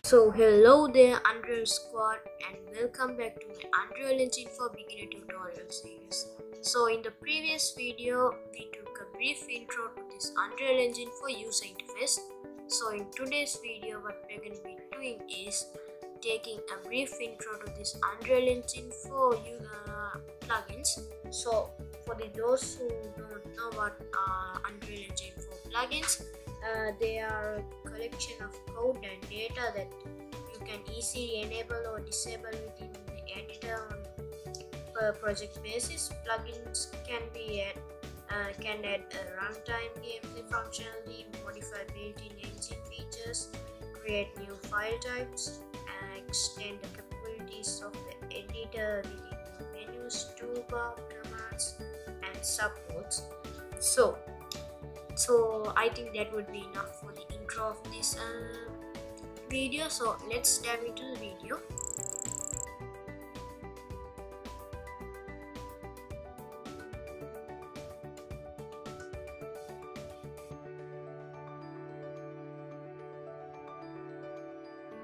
So hello there Unreal Squad and welcome back to my Unreal Engine for Beginner tutorial series. So in the previous video we took a brief intro to this Unreal Engine for user interface. So in today's video what we're going to be doing is taking a brief intro to this Unreal Engine for plugins. So for those who don't know what Unreal Engine for plugins, they are a collection of code and data that you can easily enable or disable within the editor on per project basis. Plugins can add a runtime gameplay functionality, modify built-in engine features, create new file types, and extend the capabilities of the editor within menus, toolbar, commands, and supports. So I think that would be enough for the intro of this video. So let's dive into the video.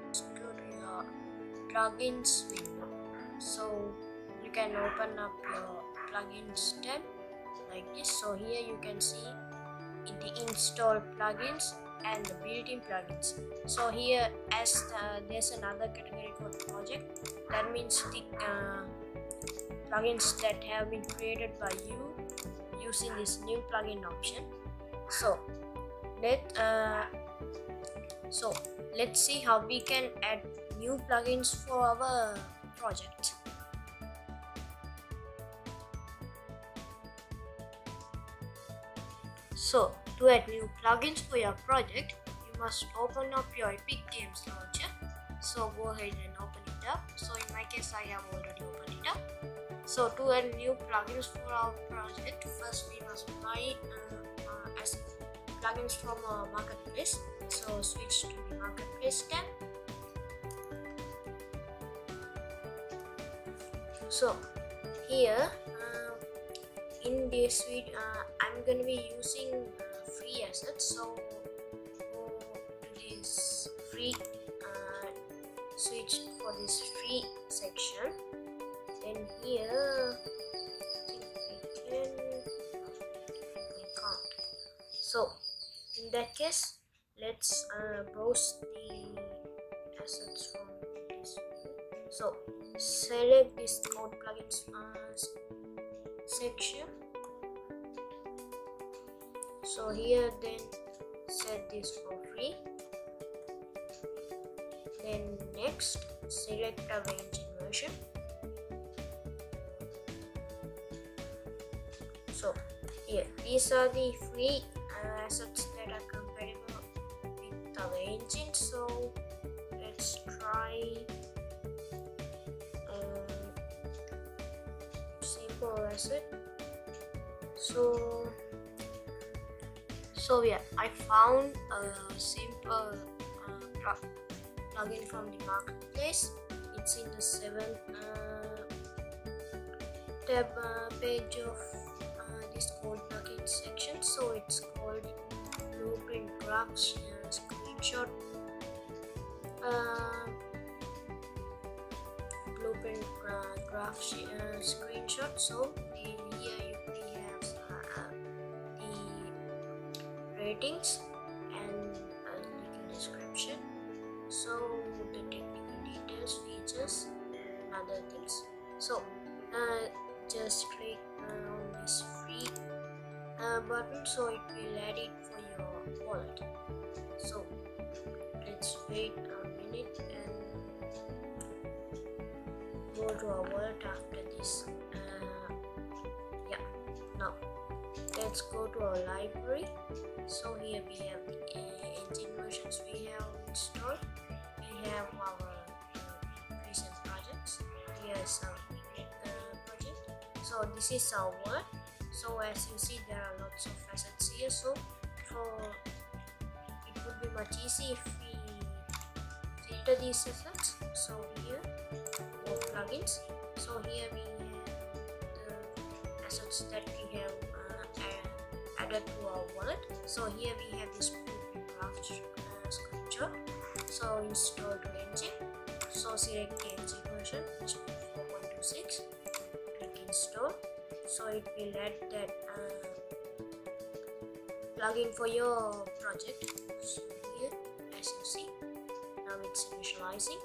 Let's go to your plugins window. So you can open up your plugins tab like this. So here you can see the install plugins and the built-in plugins. So here there's another category called project. That means the plugins that have been created by you using this new plugin option. So let's see how we can add new plugins for our project. So to add new plugins for your project, you must open up your Epic Games launcher. So go ahead and open it up. So in my case, I have already opened it up. So to add new plugins for our project, first we must buy as plugins from our marketplace. So switch to the marketplace tab. So here in this video, I'm going to be using free assets. So go to this free switch for this free section. Then here we can't. So in that case, let's browse the assets from this. So select this code plugins section. So here then set this for free. Then next select our engine version. So here these are the free assets that are compatible with our engine. So let's try simple asset. So yeah, I found a simple plugin from the marketplace. It's in the 7th tab page of this code plugin section. So it's called Blueprint Graph Screenshot. Blueprint graph screenshot. So here we have the ratings and a little description. So the technical details, features, and other things. So just click on this free button, so it will add it for your wallet. So let's wait a minute and go to our wallet after this. Yeah, now let's go to our library. So here we have the engine versions we have installed. We have our recent projects. Here is our project. So this is our wallet. So as you see, there are lots of assets here. So it would be much easy if we filter these assets. So here more plugins. So here we have the assets that we have added to our wallet. So here we have this graph screenshot. So install to engine. So select the engine version, which is 4.26. Click install. So it will add that plugin for your project. So here, as you see, now it's initializing.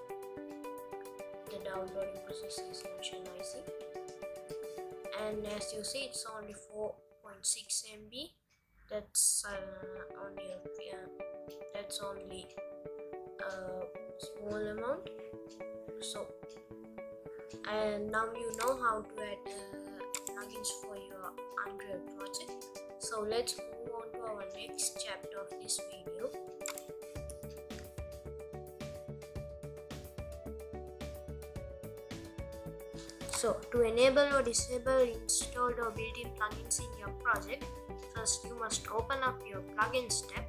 The downloading process is initializing, and as you see, it's only 4.6 MB. That's only a small amount. So, and now you know how to add plugins for your Unreal project. So let's move on to our next chapter of this video. So to enable or disable installed or built-in plugins in your project, first you must open up your plugins tab.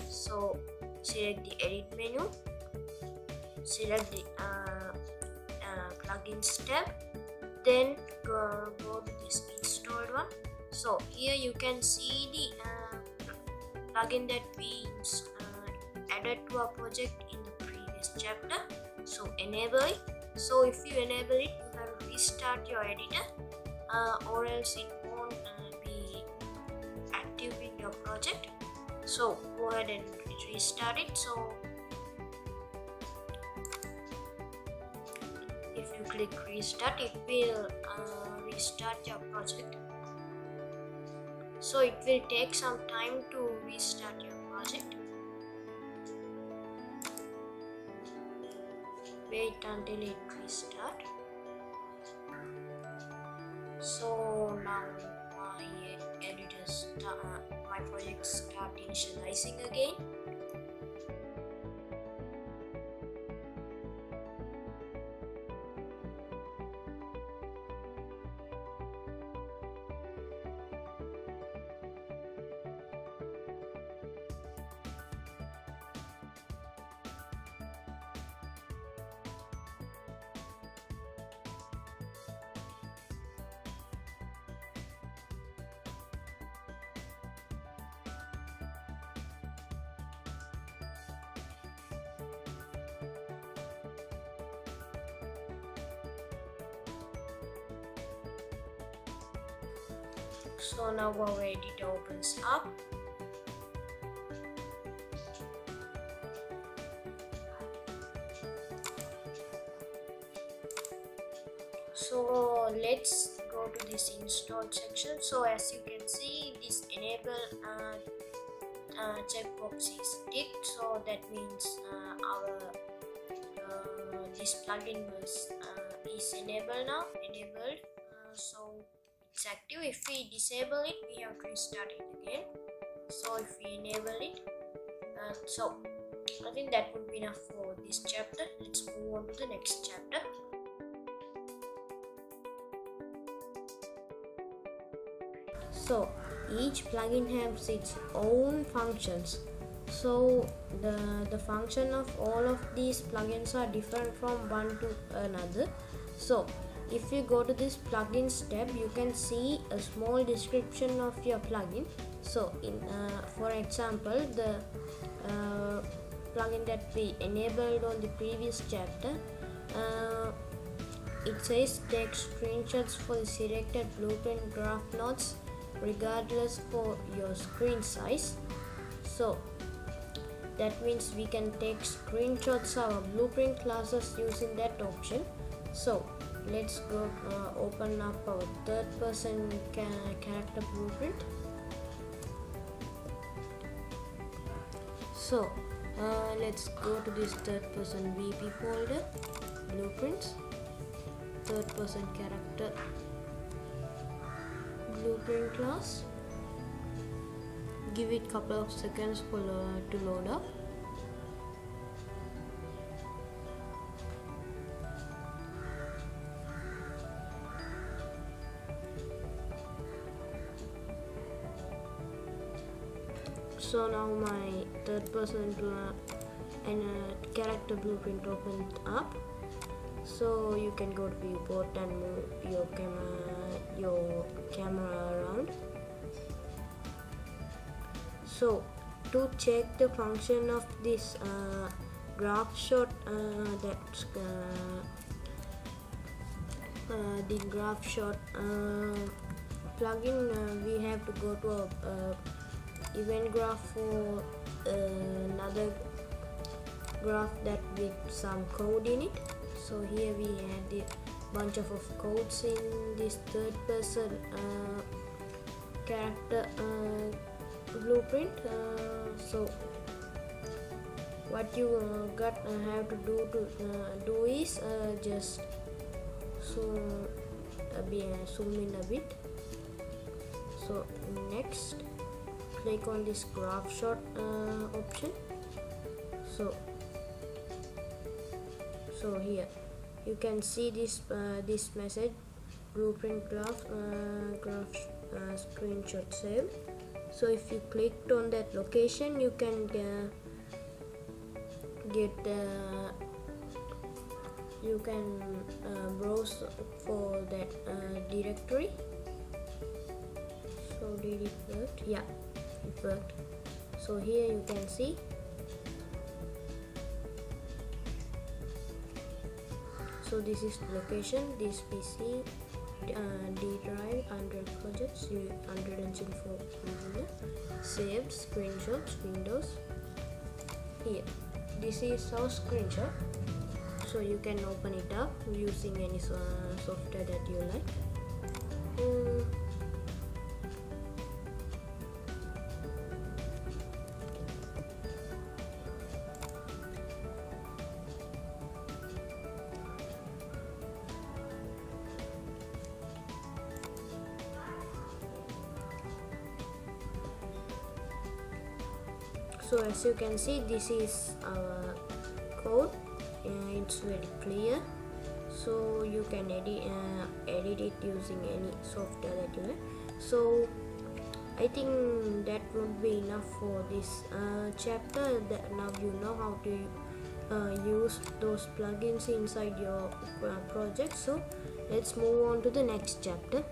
So select the edit menu, select the plugins tab, then go to this installed one. So here you can see the plugin that we added to our project in the previous chapter. So enable it. So if you enable it, you have to restart your editor, or else it won't be active in your project. So go ahead and restart it. So if you click restart, it will restart your project. So it will take some time to restart your project. Wait until it restart. So now my project start initializing again. So now our editor opens up. So let's go to this install section. So as you can see, this enable checkbox is ticked. So that means our this plugin is enabled now. So it's active. If we disable it, we have to restart it again. So if we enable it, so I think that would be enough for this chapter. Let's move on to the next chapter. So each plugin has its own functions. So the function of all of these plugins are different from one to another. So if you go to this plugins tab, you can see a small description of your plugin. So for example, the plugin that we enabled on the previous chapter, it says take screenshots for the selected blueprint graph nodes regardless for your screen size. So that means we can take screenshots of our blueprint classes using that option. So let's go open up our third person character blueprint. So let's go to this third person VP folder, blueprints, third person character blueprint class. Give it a couple of seconds for to load up. So now my third person character blueprint opened up. So you can go to viewport and move your camera around. So to check the function of this graph shot that's the graph shot plugin, we have to go to a event graph for another graph that with some code in it. So here we have the bunch of codes in this third person character blueprint. So what you have to do is just zoom in a bit. So next, click on this graph shot option. So here you can see this this message, blueprint graph screenshot saved. So if you clicked on that location, you can you can browse for that directory. So did it work? Yeah, it worked. So here you can see so this is the location, this PC, D drive, Unreal projects, Unreal Engine 4 Engineer, saved, screenshots, Windows. Here, this is our screenshot. So you can open it up using any software that you like. So as you can see, this is our code. It's very clear, so you can edit it using any software that you like. So I think that would be enough for this chapter. That now you know how to use those plugins inside your project. So let's move on to the next chapter.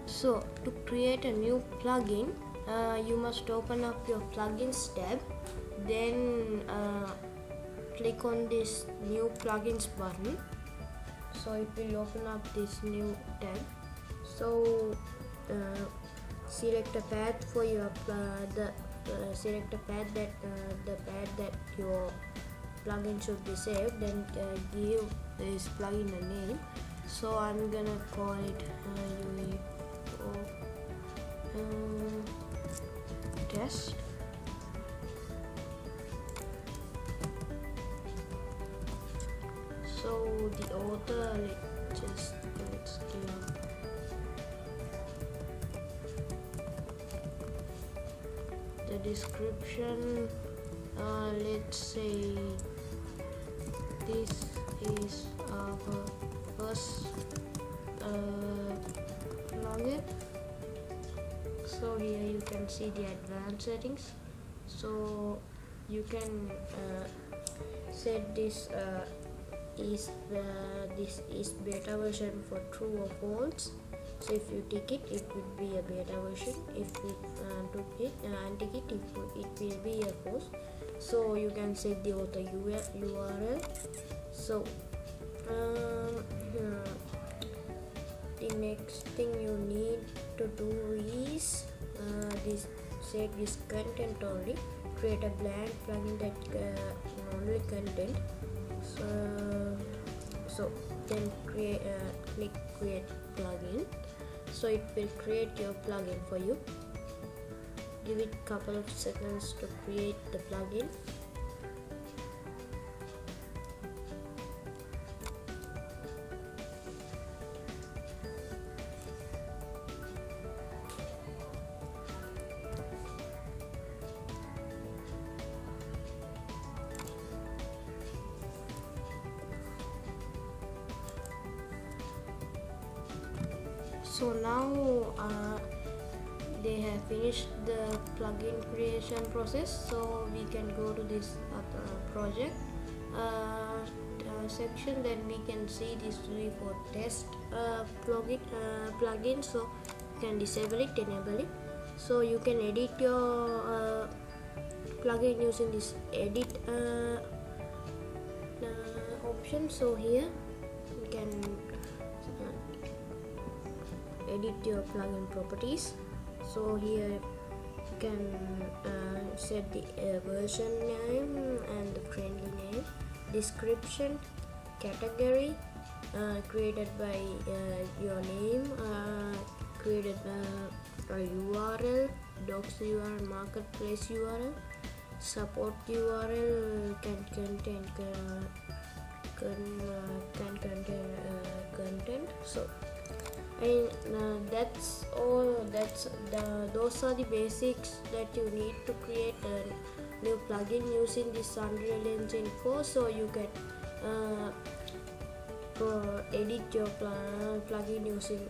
So to create a new plugin, you must open up your plugins tab, then click on this new plugins button. So it will open up this new tab. So select a path for your select a path that the path that your plugin should be saved, then give this plugin a name. So I'm gonna call it UE4 test. So the author, let's give the description. Let's say this is our first plugin. So here you can see the advanced settings. So you can set this this is beta version for true or false. So if you tick it, it would be a beta version. If you took it and tick it, it will be a false. So you can set the author URL. So the next thing you need to do is set this content only. Create a blank plugin that only content. So then click create plugin. So it will create your plugin for you. Give it a couple of seconds to create the plugin. So now they have finished the plugin creation process, so we can go to this project section. Then we can see this UE4 test plugin, so you can disable it, enable it. So you can edit your plugin using this edit option. So here you can edit your plugin properties. So here you can set the version name and the friendly name, description, category, created by your name, created a URL, docs URL, marketplace URL, support URL, can contain content. So that's all. Those are the basics that you need to create a new plugin using this Unreal Engine 4. So you can edit your plugin using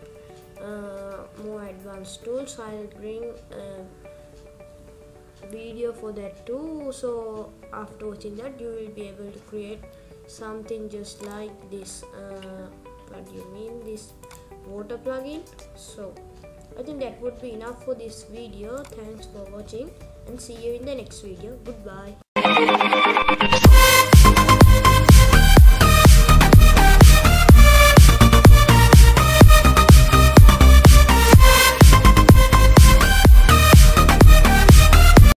more advanced tools. I'll bring a video for that too. So after watching that, you will be able to create something just like this. What do you mean, this water plugin? So I think that would be enough for this video. Thanks for watching and see you in the next video. Goodbye.